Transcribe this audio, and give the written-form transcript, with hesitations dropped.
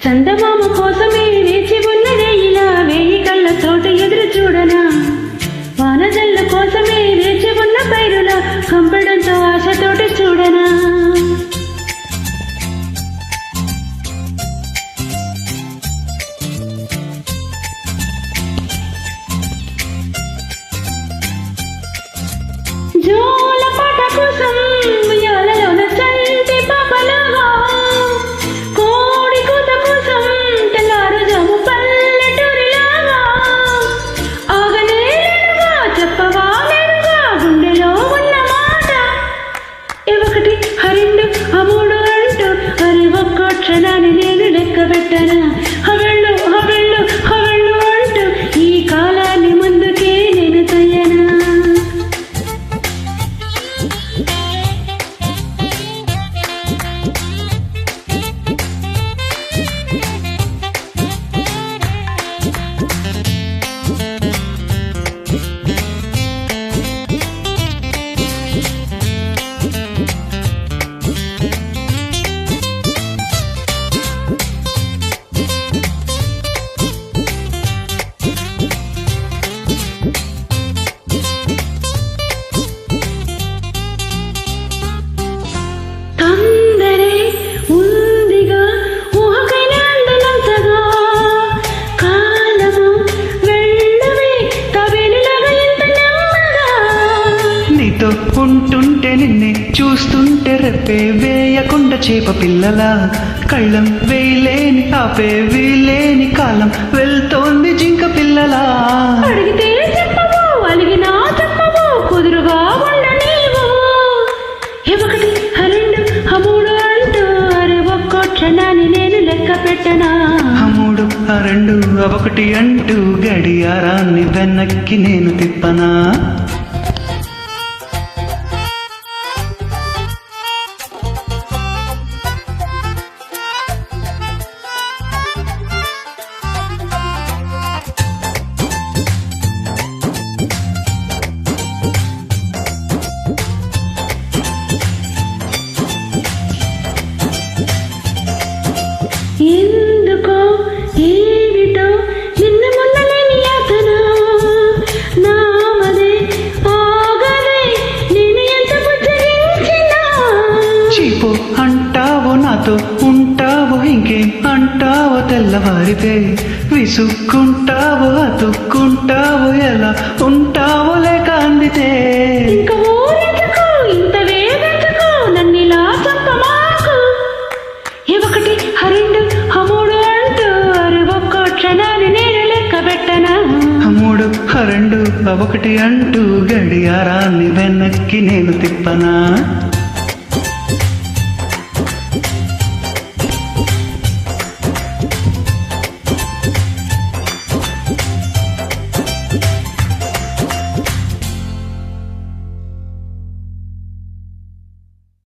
చందమామ కోసమే వేచి ఉన్నదే ఇలా వేయి కళ్ళ తోట ఎదురు చూడనా వానజల్ల కోసమే వేచి ఉన్న పైరులా కంపడంతో ఆశతోటి చూడనా జోల పాట కోసం ఉయ్యాలలోన చంటి పాపలాగా కోడి కూత కోసం తెల్లారుజాము పల్లెటూరిలాగా ఆగనేరుగా చెప్పవా నేరుగా గుండెలో ఉన్న మాట ఒకటి రెండు మూడు అంటూ అరే ఒక్క క్షణాన్ని నేను లెక్క పెట్టనా హవెళ్ళు హవెళ్ళు హవెళ్ళు అంటూ ఈ కాలాన్ని ముందుకే నేను తయ్యనా ఉంటుంటే నిన్నే చూస్తుంటే రెప్పే వేయకుండా చేప పిల్లలా కళ్ళం వేయలేని ఆపే వీలేని కాలం వెళ్తోంది జింక పిల్లలా అడిగితే చెప్పవు అలిగినా చెప్పవు కుదురుగా ఉండలేవు ఒకటి రెండు మూడు అంటూ అరే ఒక్క క్షణాన్ని నేను లెక్క పెట్టనా మూడు రెండు ఒకటి అంటూ గడియారాన్ని వెనక్కి నేను తిప్పనా ఎందుకో ఏమిటో నిన్న మొన్నలేని యాతన నామదే ఆగదే నేను ఎంత బుజ్జగించినా చీపు అంటావో నాతో ఉంటావో ఇంకేం అంటావో తెల్లవారితే విసుక్కుంటావో అతుక్కుంటావో ఎలా ఉంటావో లేక అందితే ఇంకా ఊరెందుకు ఇంత వేగెందుకు నన్నిలా చంపమాకు ఒకటి రెండు మూడు అంటూ అరే ఒక్క క్షణాన్ని నేను లెక్క పెట్టనా మూడు రెండు ఒకటి అంటూ గడియారాన్ని వెనక్కి నేను తిప్పనా